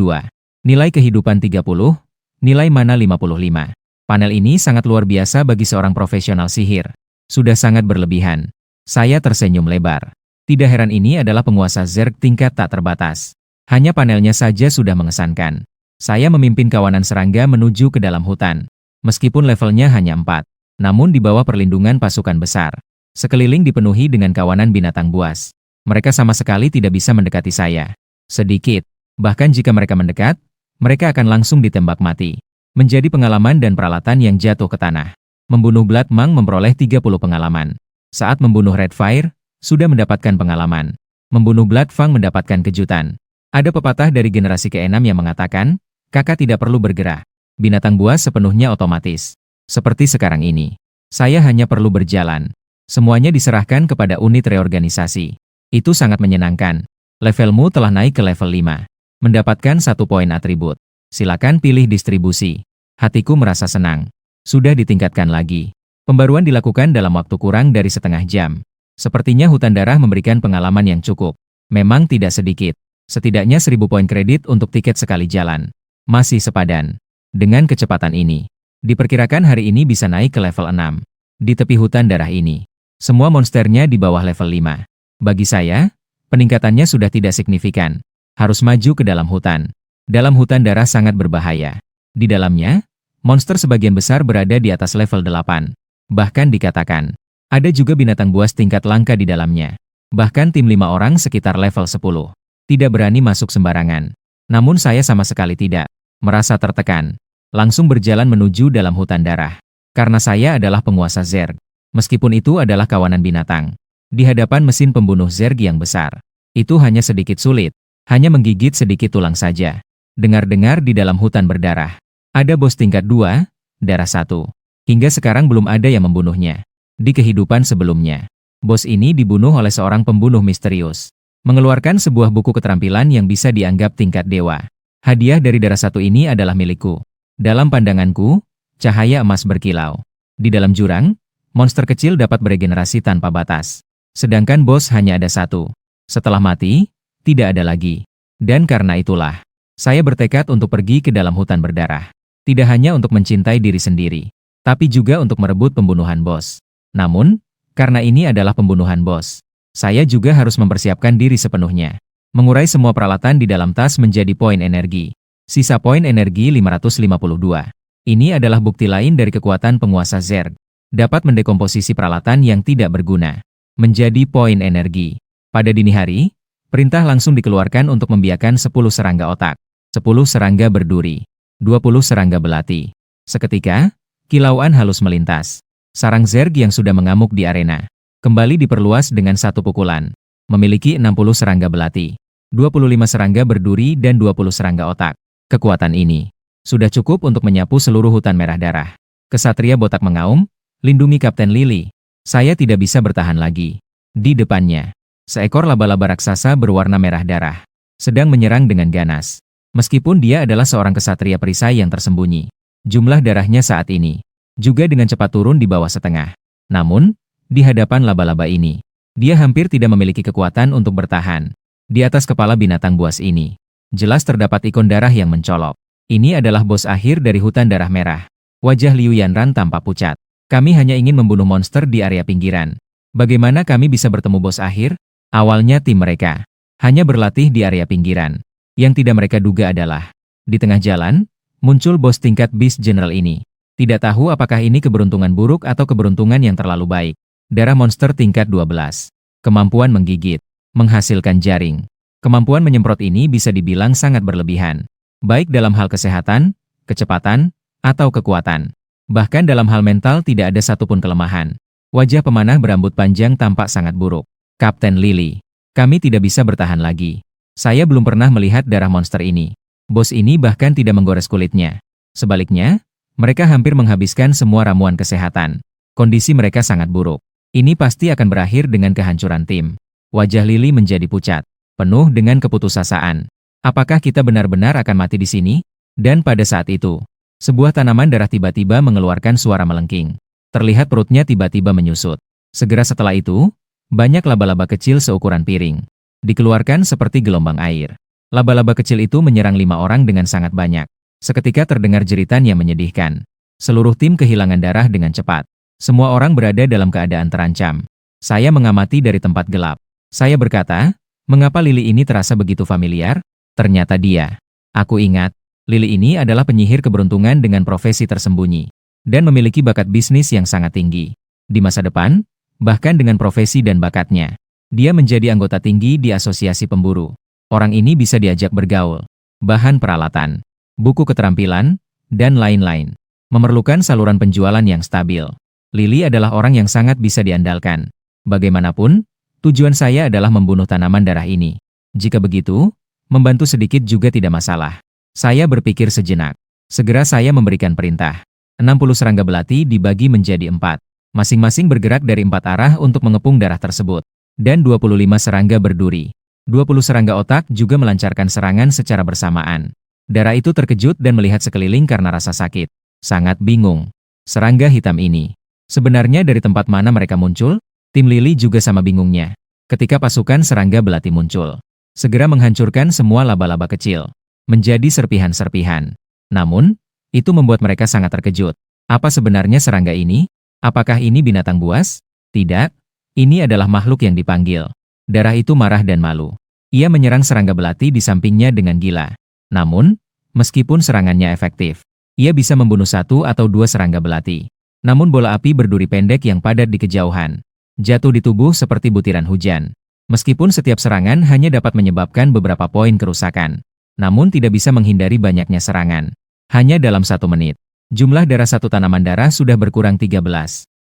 nilai kehidupan 30, nilai mana 55. Panel ini sangat luar biasa bagi seorang profesional sihir. Sudah sangat berlebihan. Saya tersenyum lebar. Tidak heran ini adalah penguasa Zerg tingkat tak terbatas. Hanya panelnya saja sudah mengesankan. Saya memimpin kawanan serangga menuju ke dalam hutan. Meskipun levelnya hanya 4, namun di bawah perlindungan pasukan besar. Sekeliling dipenuhi dengan kawanan binatang buas. Mereka sama sekali tidak bisa mendekati saya. Sedikit, bahkan jika mereka mendekat, mereka akan langsung ditembak mati. Menjadi pengalaman dan peralatan yang jatuh ke tanah. Membunuh Blood Monk memperoleh 30 pengalaman. Saat membunuh Redfire, sudah mendapatkan pengalaman. Membunuh Blood Fang mendapatkan kejutan. Ada pepatah dari generasi ke-6 yang mengatakan, kakak tidak perlu bergerak. Binatang buas sepenuhnya otomatis. Seperti sekarang ini. Saya hanya perlu berjalan. Semuanya diserahkan kepada unit reorganisasi. Itu sangat menyenangkan. Levelmu telah naik ke level 5. Mendapatkan 1 poin atribut. Silakan pilih distribusi. Hatiku merasa senang. Sudah ditingkatkan lagi. Pembaruan dilakukan dalam waktu kurang dari setengah jam. Sepertinya hutan darah memberikan pengalaman yang cukup. Memang tidak sedikit. Setidaknya 1000 poin kredit untuk tiket sekali jalan. Masih sepadan. Dengan kecepatan ini, diperkirakan hari ini bisa naik ke level 6. Di tepi hutan darah ini, semua monsternya di bawah level 5. Bagi saya, peningkatannya sudah tidak signifikan. Harus maju ke dalam hutan. Dalam hutan darah sangat berbahaya. Di dalamnya, monster sebagian besar berada di atas level 8. Bahkan dikatakan, ada juga binatang buas tingkat langka di dalamnya. Bahkan tim 5 orang sekitar level 10. Tidak berani masuk sembarangan. Namun saya sama sekali tidak. Merasa tertekan. Langsung berjalan menuju dalam hutan darah. Karena saya adalah penguasa Zerg. Meskipun itu adalah kawanan binatang. Di hadapan mesin pembunuh Zerg yang besar. Itu hanya sedikit sulit. Hanya menggigit sedikit tulang saja. Dengar-dengar di dalam hutan berdarah. Ada bos tingkat 2, darah 1. Hingga sekarang belum ada yang membunuhnya. Di kehidupan sebelumnya, bos ini dibunuh oleh seorang pembunuh misterius. Mengeluarkan sebuah buku keterampilan yang bisa dianggap tingkat dewa. Hadiah dari darah 1 ini adalah milikku. Dalam pandanganku, cahaya emas berkilau. Di dalam jurang, monster kecil dapat beregenerasi tanpa batas. Sedangkan bos hanya ada 1. Setelah mati, tidak ada lagi. Dan karena itulah, saya bertekad untuk pergi ke dalam hutan berdarah. Tidak hanya untuk mencintai diri sendiri, tapi juga untuk merebut pembunuhan bos. Namun, karena ini adalah pembunuhan bos, saya juga harus mempersiapkan diri sepenuhnya. Mengurai semua peralatan di dalam tas menjadi poin energi. Sisa poin energi 552. Ini adalah bukti lain dari kekuatan penguasa Zerg. Dapat mendekomposisi peralatan yang tidak berguna menjadi poin energi. Pada dini hari, perintah langsung dikeluarkan untuk membiarkan 10 serangga otak. 10 serangga berduri. 20 serangga belati. Seketika, kilauan halus melintas. Sarang Zerg yang sudah mengamuk di arena kembali diperluas dengan satu pukulan. Memiliki 60 serangga belati, 25 serangga berduri dan 20 serangga otak. Kekuatan ini sudah cukup untuk menyapu seluruh hutan merah darah. Kesatria botak mengaum, lindungi Kapten Lily. Saya tidak bisa bertahan lagi. Di depannya, seekor laba-laba raksasa berwarna merah darah sedang menyerang dengan ganas. Meskipun dia adalah seorang kesatria perisai yang tersembunyi, jumlah darahnya saat ini juga dengan cepat turun di bawah setengah. Namun, di hadapan laba-laba ini, dia hampir tidak memiliki kekuatan untuk bertahan. Di atas kepala binatang buas ini, jelas terdapat ikon darah yang mencolok. Ini adalah bos akhir dari hutan darah merah. Wajah Liu Yanran tampak pucat. Kami hanya ingin membunuh monster di area pinggiran. Bagaimana kami bisa bertemu bos akhir? Awalnya tim mereka hanya berlatih di area pinggiran. Yang tidak mereka duga adalah, di tengah jalan, muncul bos tingkat Beast General ini. Tidak tahu apakah ini keberuntungan buruk atau keberuntungan yang terlalu baik. Darah monster tingkat 12. Kemampuan menggigit, menghasilkan jaring. Kemampuan menyemprot ini bisa dibilang sangat berlebihan. Baik dalam hal kesehatan, kecepatan, atau kekuatan. Bahkan dalam hal mental tidak ada satupun kelemahan. Wajah pemanah berambut panjang tampak sangat buruk. Kapten Lily, kami tidak bisa bertahan lagi. Saya belum pernah melihat darah monster ini. Bos ini bahkan tidak menggores kulitnya. Sebaliknya, mereka hampir menghabiskan semua ramuan kesehatan. Kondisi mereka sangat buruk. Ini pasti akan berakhir dengan kehancuran tim. Wajah Lily menjadi pucat, penuh dengan keputusasaan. Apakah kita benar-benar akan mati di sini? Dan pada saat itu, sebuah tanaman darah tiba-tiba mengeluarkan suara melengking. Terlihat perutnya tiba-tiba menyusut. Segera setelah itu, banyak laba-laba kecil seukuran piring dikeluarkan seperti gelombang air. Laba-laba kecil itu menyerang 5 orang dengan sangat banyak. Seketika terdengar jeritan yang menyedihkan. Seluruh tim kehilangan darah dengan cepat. Semua orang berada dalam keadaan terancam. Saya mengamati dari tempat gelap. Saya berkata, mengapa Lily ini terasa begitu familiar? Ternyata dia. Aku ingat, Lily ini adalah penyihir keberuntungan dengan profesi tersembunyi. Dan memiliki bakat bisnis yang sangat tinggi. Di masa depan, bahkan dengan profesi dan bakatnya, dia menjadi anggota tinggi di asosiasi pemburu. Orang ini bisa diajak bergaul, bahan peralatan, buku keterampilan, dan lain-lain. Memerlukan saluran penjualan yang stabil. Lily adalah orang yang sangat bisa diandalkan. Bagaimanapun, tujuan saya adalah membunuh tanaman darah ini. Jika begitu, membantu sedikit juga tidak masalah. Saya berpikir sejenak. Segera saya memberikan perintah. 60 serangga belati dibagi menjadi 4. Masing-masing bergerak dari 4 arah untuk mengepung darah tersebut. Dan 25 serangga berduri. 20 serangga otak juga melancarkan serangan secara bersamaan. Darah itu terkejut dan melihat sekeliling karena rasa sakit. Sangat bingung. Serangga hitam ini. Sebenarnya dari tempat mana mereka muncul? Tim Lily juga sama bingungnya. Ketika pasukan serangga belati muncul. Segera menghancurkan semua laba-laba kecil. Menjadi serpihan-serpihan. Namun, itu membuat mereka sangat terkejut. Apa sebenarnya serangga ini? Apakah ini binatang buas? Tidak. Ini adalah makhluk yang dipanggil. Darah itu marah dan malu. Ia menyerang serangga belati di sampingnya dengan gila. Namun, meskipun serangannya efektif, ia bisa membunuh 1 atau 2 serangga belati. Namun bola api berduri pendek yang padat di kejauhan jatuh di tubuh seperti butiran hujan. Meskipun setiap serangan hanya dapat menyebabkan beberapa poin kerusakan, namun tidak bisa menghindari banyaknya serangan. Hanya dalam 1 menit, jumlah darah satu tanaman darah sudah berkurang 13.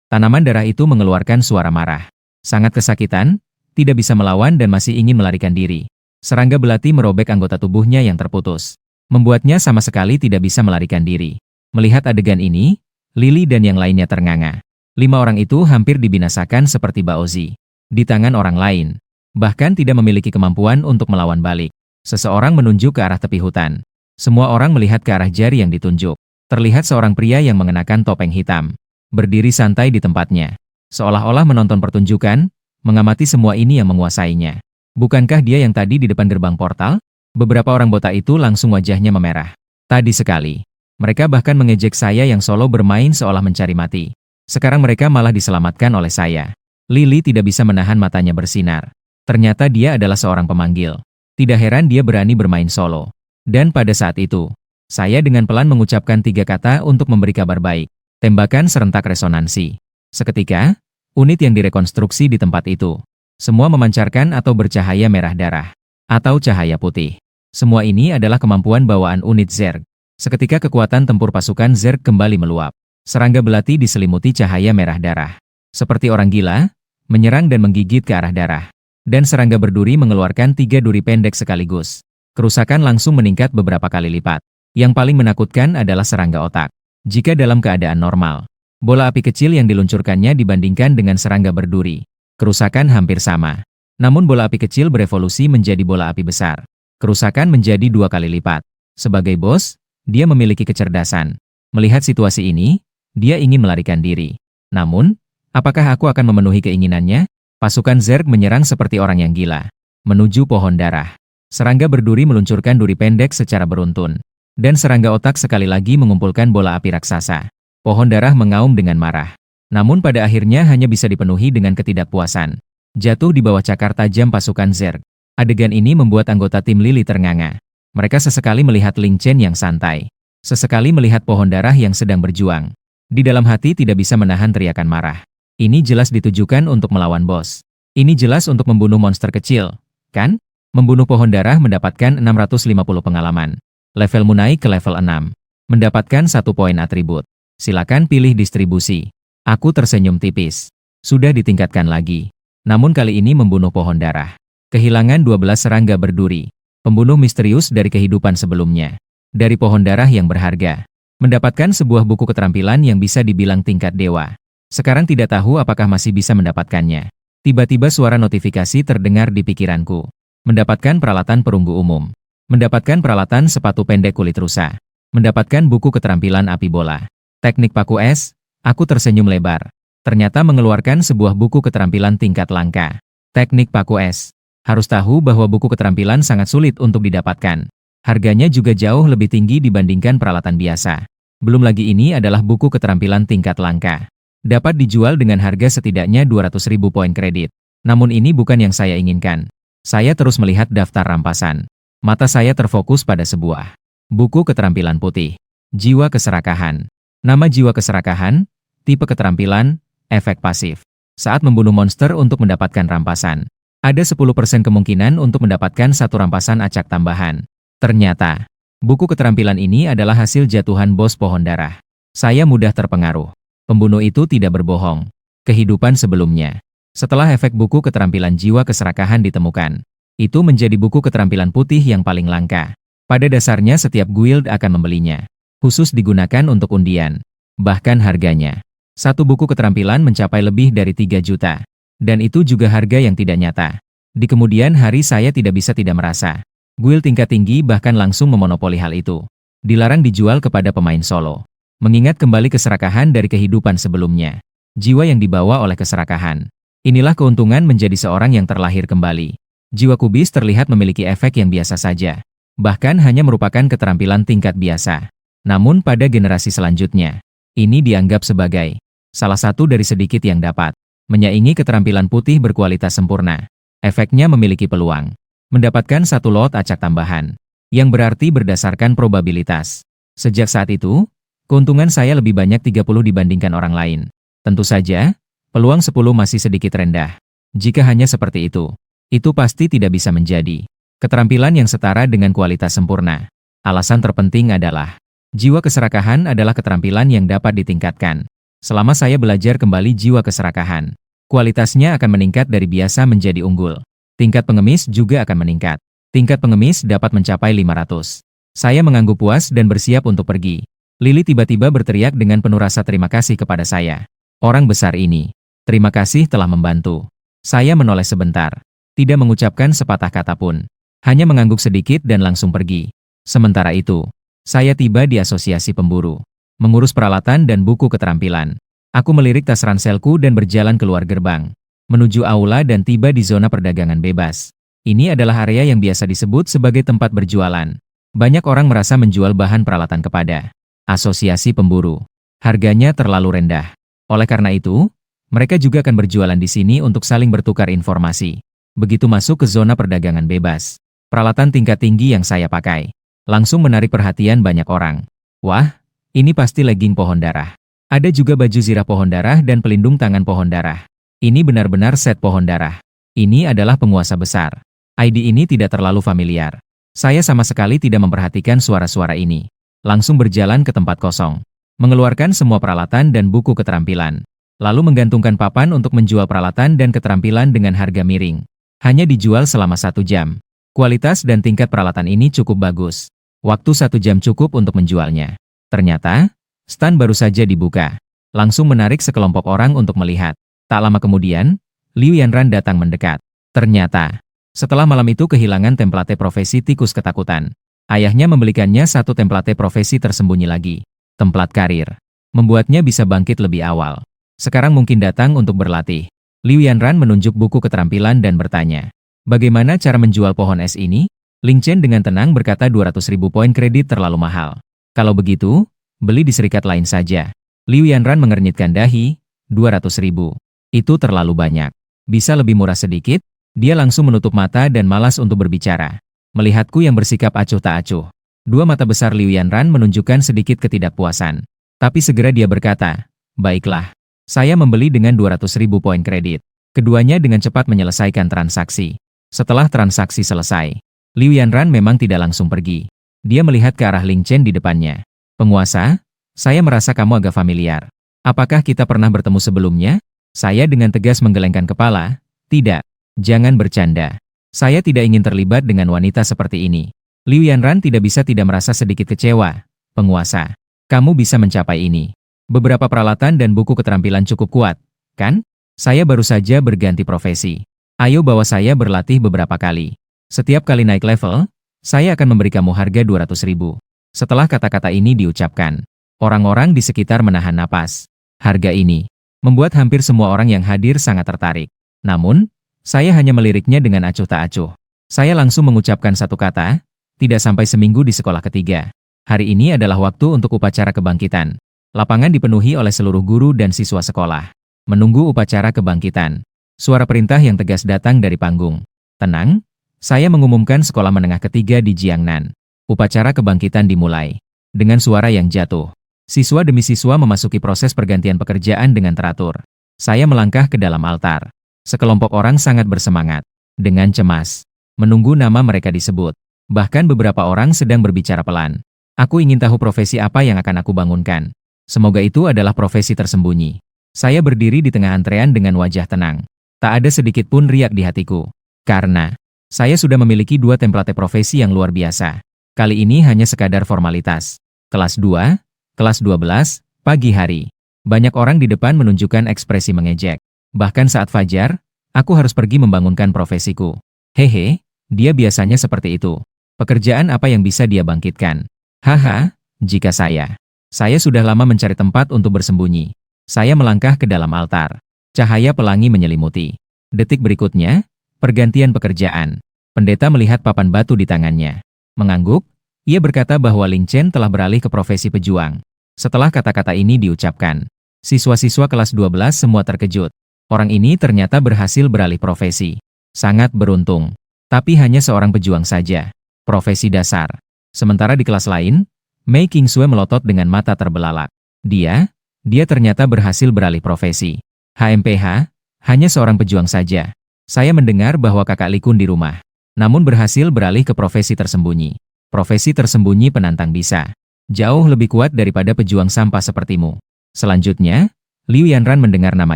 Tanaman darah itu mengeluarkan suara marah. Sangat kesakitan, tidak bisa melawan dan masih ingin melarikan diri. Serangga belati merobek anggota tubuhnya yang terputus, membuatnya sama sekali tidak bisa melarikan diri. Melihat adegan ini, Lily dan yang lainnya ternganga. 5 orang itu hampir dibinasakan seperti Baozi di tangan orang lain, bahkan tidak memiliki kemampuan untuk melawan balik. Seseorang menunjuk ke arah tepi hutan. Semua orang melihat ke arah jari yang ditunjuk. Terlihat seorang pria yang mengenakan topeng hitam, berdiri santai di tempatnya, seolah-olah menonton pertunjukan, mengamati semua ini yang menguasainya. Bukankah dia yang tadi di depan gerbang portal? Beberapa orang botak itu langsung wajahnya memerah. Tadi sekali, mereka bahkan mengejek saya yang solo bermain seolah mencari mati. Sekarang mereka malah diselamatkan oleh saya. Lily tidak bisa menahan matanya bersinar. Ternyata dia adalah seorang pemanggil. Tidak heran dia berani bermain solo. Dan pada saat itu, saya dengan pelan mengucapkan 3 kata untuk memberi kabar baik. Tembakan serentak resonansi. Seketika, unit yang direkonstruksi di tempat itu, semua memancarkan atau bercahaya merah darah, atau cahaya putih. Semua ini adalah kemampuan bawaan unit Zerg. Seketika kekuatan tempur pasukan Zerg kembali meluap. Serangga belati diselimuti cahaya merah darah. Seperti orang gila, menyerang dan menggigit ke arah darah. Dan serangga berduri mengeluarkan 3 duri pendek sekaligus. Kerusakan langsung meningkat beberapa kali lipat. Yang paling menakutkan adalah serangga otak. Jika dalam keadaan normal, bola api kecil yang diluncurkannya dibandingkan dengan serangga berduri, kerusakan hampir sama. Namun bola api kecil berevolusi menjadi bola api besar. Kerusakan menjadi 2 kali lipat. Sebagai bos, dia memiliki kecerdasan. Melihat situasi ini, dia ingin melarikan diri. Namun, apakah aku akan memenuhi keinginannya? Pasukan Zerg menyerang seperti orang yang gila. Menuju pohon darah. Serangga berduri meluncurkan duri pendek secara beruntun. Dan serangga otak sekali lagi mengumpulkan bola api raksasa. Pohon darah mengaum dengan marah. Namun pada akhirnya hanya bisa dipenuhi dengan ketidakpuasan. Jatuh di bawah cakar tajam pasukan Zerg. Adegan ini membuat anggota tim Lily ternganga. Mereka sesekali melihat Ling Chen yang santai. Sesekali melihat pohon darah yang sedang berjuang. Di dalam hati tidak bisa menahan teriakan marah. Ini jelas ditujukan untuk melawan bos. Ini jelas untuk membunuh monster kecil, kan? Membunuh pohon darah mendapatkan 650 pengalaman. Levelmu naik ke level 6. Mendapatkan 1 poin atribut. Silakan pilih distribusi. Aku tersenyum tipis. Sudah ditingkatkan lagi. Namun kali ini membunuh pohon darah. Kehilangan 12 serangga berduri. Pembunuh misterius dari kehidupan sebelumnya. Dari pohon darah yang berharga. Mendapatkan sebuah buku keterampilan yang bisa dibilang tingkat dewa. Sekarang tidak tahu apakah masih bisa mendapatkannya. Tiba-tiba suara notifikasi terdengar di pikiranku. Mendapatkan peralatan perunggu umum. Mendapatkan peralatan sepatu pendek kulit rusa. Mendapatkan buku keterampilan api bola. Teknik paku es, aku tersenyum lebar. Ternyata mengeluarkan sebuah buku keterampilan tingkat langka. Teknik paku es. Harus tahu bahwa buku keterampilan sangat sulit untuk didapatkan. Harganya juga jauh lebih tinggi dibandingkan peralatan biasa. Belum lagi ini adalah buku keterampilan tingkat langka. Dapat dijual dengan harga setidaknya 200.000 poin kredit. Namun ini bukan yang saya inginkan. Saya terus melihat daftar rampasan. Mata saya terfokus pada sebuah buku keterampilan putih. Jiwa keserakahan. Nama jiwa keserakahan, tipe keterampilan, efek pasif. Saat membunuh monster untuk mendapatkan rampasan. Ada 10% kemungkinan untuk mendapatkan 1 rampasan acak tambahan. Ternyata, buku keterampilan ini adalah hasil jatuhan bos pohon darah. Saya mudah terpengaruh. Pembunuh itu tidak berbohong. Kehidupan sebelumnya. Setelah efek buku keterampilan jiwa keserakahan ditemukan, itu menjadi buku keterampilan putih yang paling langka. Pada dasarnya setiap guild akan membelinya. Khusus digunakan untuk undian. Bahkan harganya. 1 buku keterampilan mencapai lebih dari 3 juta. Dan itu juga harga yang tidak nyata. Di kemudian hari saya tidak bisa tidak merasa. Guild tingkat tinggi bahkan langsung memonopoli hal itu. Dilarang dijual kepada pemain solo. Mengingat kembali keserakahan dari kehidupan sebelumnya. Jiwa yang dibawa oleh keserakahan. Inilah keuntungan menjadi seorang yang terlahir kembali. Jiwa kubis terlihat memiliki efek yang biasa saja. Bahkan hanya merupakan keterampilan tingkat biasa. Namun pada generasi selanjutnya, ini dianggap sebagai salah satu dari sedikit yang dapat menyaingi keterampilan putih berkualitas sempurna. Efeknya memiliki peluang mendapatkan 1 lot acak tambahan, yang berarti berdasarkan probabilitas. Sejak saat itu, keuntungan saya lebih banyak 30 dibandingkan orang lain. Tentu saja, peluang 10 masih sedikit rendah. Jika hanya seperti itu pasti tidak bisa menjadi keterampilan yang setara dengan kualitas sempurna. Alasan terpenting adalah, jiwa keserakahan adalah keterampilan yang dapat ditingkatkan. Selama saya belajar kembali jiwa keserakahan, kualitasnya akan meningkat dari biasa menjadi unggul. Tingkat pengemis juga akan meningkat. Tingkat pengemis dapat mencapai 500. Saya mengangguk puas dan bersiap untuk pergi. Lily tiba-tiba berteriak dengan penuh rasa terima kasih kepada saya. Orang besar ini. Terima kasih telah membantu. Saya menoleh sebentar. Tidak mengucapkan sepatah kata pun. Hanya mengangguk sedikit dan langsung pergi. Sementara itu, saya tiba di asosiasi pemburu. Mengurus peralatan dan buku keterampilan. Aku melirik tas ranselku dan berjalan keluar gerbang. Menuju aula dan tiba di zona perdagangan bebas. Ini adalah area yang biasa disebut sebagai tempat berjualan. Banyak orang merasa menjual bahan peralatan kepada asosiasi pemburu. Harganya terlalu rendah. Oleh karena itu, mereka juga akan berjualan di sini untuk saling bertukar informasi. Begitu masuk ke zona perdagangan bebas, peralatan tingkat tinggi yang saya pakai langsung menarik perhatian banyak orang. Wah, ini pasti legging pohon darah. Ada juga baju zirah pohon darah dan pelindung tangan pohon darah. Ini benar-benar set pohon darah. Ini adalah penguasa besar. ID ini tidak terlalu familiar. Saya sama sekali tidak memperhatikan suara-suara ini. langsung berjalan ke tempat kosong, mengeluarkan semua peralatan dan buku keterampilan, lalu menggantungkan papan untuk menjual peralatan dan keterampilan dengan harga miring. Hanya dijual selama 1 jam. Kualitas dan tingkat peralatan ini cukup bagus. Waktu 1 jam cukup untuk menjualnya. Ternyata, stand baru saja dibuka. Langsung menarik sekelompok orang untuk melihat. Tak lama kemudian, Liu Yanran datang mendekat. Ternyata, setelah malam itu kehilangan template profesi tikus ketakutan. Ayahnya membelikannya satu template profesi tersembunyi lagi. Templat karir. Membuatnya bisa bangkit lebih awal. Sekarang mungkin datang untuk berlatih. Liu Yanran menunjuk buku keterampilan dan bertanya, bagaimana cara menjual pohon es ini? Ling Chen dengan tenang berkata 200.000 poin kredit terlalu mahal. Kalau begitu, beli di serikat lain saja. Liu Yanran mengernyitkan dahi, 200.000. Itu terlalu banyak. Bisa lebih murah sedikit? Dia langsung menutup mata dan malas untuk berbicara. Melihatku yang bersikap acuh tak acuh. Dua mata besar Liu Yanran menunjukkan sedikit ketidakpuasan. Tapi segera dia berkata, baiklah. Saya membeli dengan 200.000 poin kredit. Keduanya dengan cepat menyelesaikan transaksi. Setelah transaksi selesai, Liu Yanran memang tidak langsung pergi. Dia melihat ke arah Ling Chen di depannya. Penguasa, saya merasa kamu agak familiar. Apakah kita pernah bertemu sebelumnya? Saya dengan tegas menggelengkan kepala. Tidak, jangan bercanda. Saya tidak ingin terlibat dengan wanita seperti ini. Liu Yanran tidak merasa sedikit kecewa. Penguasa, kamu bisa mencapai ini. Beberapa peralatan dan buku keterampilan cukup kuat, kan? Saya baru saja berganti profesi. Ayo bawa saya berlatih beberapa kali. Setiap kali naik level, saya akan memberi kamu harga 200.000. Setelah kata-kata ini diucapkan, orang-orang di sekitar menahan napas. Harga ini membuat hampir semua orang yang hadir sangat tertarik. Namun, saya hanya meliriknya dengan acuh tak acuh. Saya langsung mengucapkan satu kata, tidak sampai seminggu di sekolah ketiga. Hari ini adalah waktu untuk upacara kebangkitan. Lapangan dipenuhi oleh seluruh guru dan siswa sekolah. Menunggu upacara kebangkitan. Suara perintah yang tegas datang dari panggung. Tenang, saya mengumumkan sekolah menengah ketiga di Jiangnan. Upacara kebangkitan dimulai. Dengan suara yang jatuh, siswa demi siswa memasuki proses pergantian pekerjaan dengan teratur. Saya melangkah ke dalam altar. Sekelompok orang sangat bersemangat. Dengan cemas, menunggu nama mereka disebut. Bahkan beberapa orang sedang berbicara pelan. Aku ingin tahu profesi apa yang akan aku bangunkan. Semoga itu adalah profesi tersembunyi. Saya berdiri di tengah antrean dengan wajah tenang. Tak ada sedikit pun riak di hatiku. Karena saya sudah memiliki 2 template profesi yang luar biasa. Kali ini hanya sekadar formalitas. Kelas 2, kelas 12, pagi hari. Banyak orang di depan menunjukkan ekspresi mengejek. Bahkan saat fajar, aku harus pergi membangunkan profesiku. Hehe, dia biasanya seperti itu. Pekerjaan apa yang bisa dia bangkitkan? Haha, jika saya sudah lama mencari tempat untuk bersembunyi. Saya melangkah ke dalam altar. Cahaya pelangi menyelimuti. Detik berikutnya, pergantian pekerjaan. Pendeta melihat papan batu di tangannya. Mengangguk, ia berkata bahwa Ling Chen telah beralih ke profesi pejuang. Setelah kata-kata ini diucapkan, siswa-siswa kelas 12 semua terkejut. Orang ini ternyata berhasil beralih profesi. Sangat beruntung. Tapi hanya seorang pejuang saja. Profesi dasar. Sementara di kelas lain, Mei Qingsue melotot dengan mata terbelalak. Dia ternyata berhasil beralih profesi. HMPH, hanya seorang pejuang saja. Saya mendengar bahwa kakak Likun di rumah. Namun berhasil beralih ke profesi tersembunyi. Profesi tersembunyi penantang bisa. Jauh lebih kuat daripada pejuang sampah sepertimu. Selanjutnya, Liu Yanran mendengar nama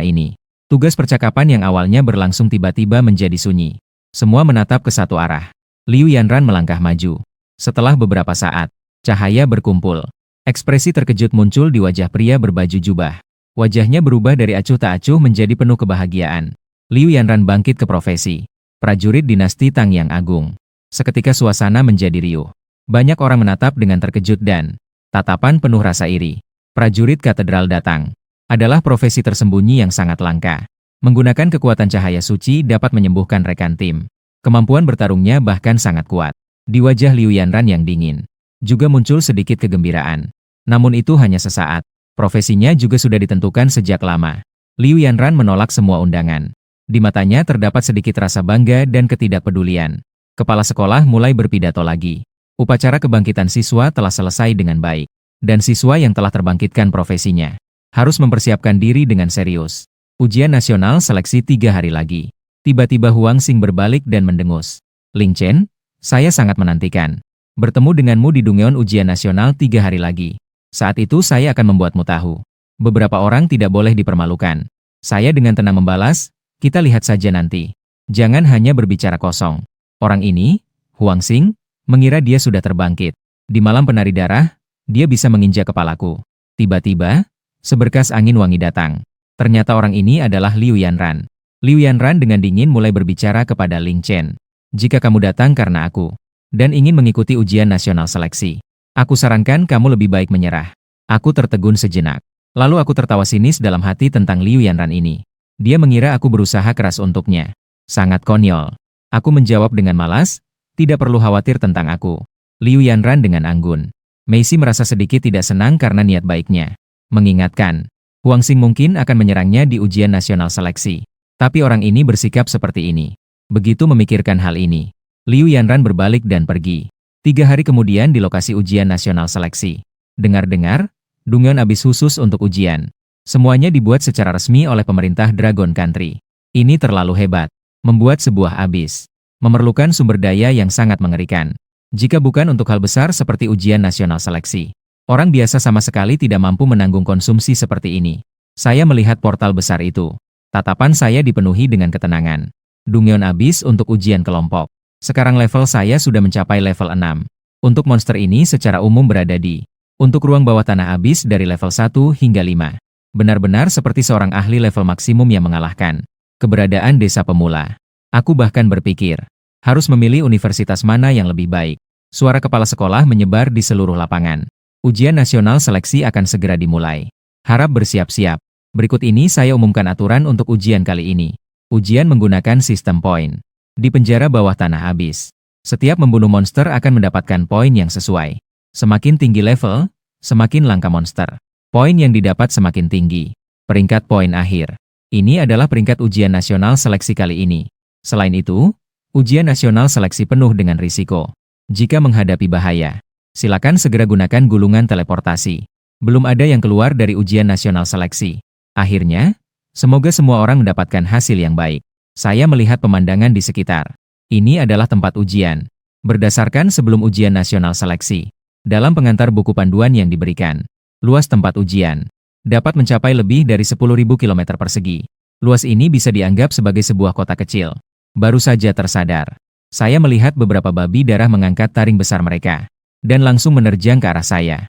ini. Tugas percakapan yang awalnya berlangsung tiba-tiba menjadi sunyi. Semua menatap ke satu arah. Liu Yanran melangkah maju. Setelah beberapa saat, cahaya berkumpul. Ekspresi terkejut muncul di wajah pria berbaju jubah. Wajahnya berubah dari acuh tak acuh menjadi penuh kebahagiaan. Liu Yanran bangkit ke profesi. Prajurit dinasti Tang yang agung. Seketika suasana menjadi riuh. Banyak orang menatap dengan terkejut dan tatapan penuh rasa iri. Prajurit katedral datang. Adalah profesi tersembunyi yang sangat langka. Menggunakan kekuatan cahaya suci dapat menyembuhkan rekan tim. Kemampuan bertarungnya bahkan sangat kuat. Di wajah Liu Yanran yang dingin, juga muncul sedikit kegembiraan. Namun itu hanya sesaat. Profesinya juga sudah ditentukan sejak lama. Liu Yanran menolak semua undangan. Di matanya terdapat sedikit rasa bangga dan ketidakpedulian. Kepala sekolah mulai berpidato lagi. Upacara kebangkitan siswa telah selesai dengan baik. Dan siswa yang telah terbangkitkan profesinya harus mempersiapkan diri dengan serius. Ujian nasional seleksi 3 hari lagi. Tiba-tiba Huang Xing berbalik dan mendengus. Ling Chen, saya sangat menantikan. Bertemu denganmu di Dungeon ujian nasional 3 hari lagi. Saat itu saya akan membuatmu tahu. Beberapa orang tidak boleh dipermalukan. Saya dengan tenang membalas, kita lihat saja nanti. Jangan hanya berbicara kosong. Orang ini, Huang Xing, mengira dia sudah terbangkit. Di malam penari darah, dia bisa menginjak kepalaku. Tiba-tiba, seberkas angin wangi datang. Ternyata orang ini adalah Liu Yanran. Liu Yanran dengan dingin mulai berbicara kepada Ling Chen. Jika kamu datang karena aku, dan ingin mengikuti ujian nasional seleksi, aku sarankan kamu lebih baik menyerah. Aku tertegun sejenak. Lalu aku tertawa sinis dalam hati tentang Liu Yanran ini. Dia mengira aku berusaha keras untuknya. Sangat konyol. Aku menjawab dengan malas, tidak perlu khawatir tentang aku. Liu Yanran dengan anggun. Meisi merasa sedikit tidak senang karena niat baiknya. Mengingatkan, Huang Xing mungkin akan menyerangnya di ujian nasional seleksi. Tapi orang ini bersikap seperti ini. Begitu memikirkan hal ini, Liu Yanran berbalik dan pergi. 3 hari kemudian di lokasi ujian nasional seleksi. Dengar-dengar, Dungeon Abyss khusus untuk ujian. Semuanya dibuat secara resmi oleh pemerintah Dragon Country. Ini terlalu hebat. Membuat sebuah abyss memerlukan sumber daya yang sangat mengerikan. Jika bukan untuk hal besar seperti ujian nasional seleksi, orang biasa sama sekali tidak mampu menanggung konsumsi seperti ini. Saya melihat portal besar itu. Tatapan saya dipenuhi dengan ketenangan. Dungeon Abyss untuk ujian kelompok. Sekarang level saya sudah mencapai level 6. Untuk monster ini secara umum berada di untuk ruang bawah tanah Abyss dari level 1 hingga 5. Benar-benar seperti seorang ahli level maksimum yang mengalahkan keberadaan desa pemula. Aku bahkan berpikir, harus memilih universitas mana yang lebih baik. Suara kepala sekolah menyebar di seluruh lapangan. Ujian nasional seleksi akan segera dimulai. Harap bersiap-siap. Berikut ini saya umumkan aturan untuk ujian kali ini. Ujian menggunakan sistem poin. Di penjara bawah tanah Abyss, setiap membunuh monster akan mendapatkan poin yang sesuai. Semakin tinggi level, semakin langka monster. Poin yang didapat semakin tinggi. Peringkat poin akhir. Ini adalah peringkat ujian nasional seleksi kali ini. Selain itu, ujian nasional seleksi penuh dengan risiko. Jika menghadapi bahaya, silakan segera gunakan gulungan teleportasi. Belum ada yang keluar dari ujian nasional seleksi. Akhirnya, semoga semua orang mendapatkan hasil yang baik. Saya melihat pemandangan di sekitar. Ini adalah tempat ujian. Berdasarkan sebelum ujian nasional seleksi, dalam pengantar buku panduan yang diberikan, luas tempat ujian dapat mencapai lebih dari 10.000 km persegi. Luas ini bisa dianggap sebagai sebuah kota kecil. Baru saja tersadar, saya melihat beberapa babi darah mengangkat taring besar mereka, dan langsung menerjang ke arah saya.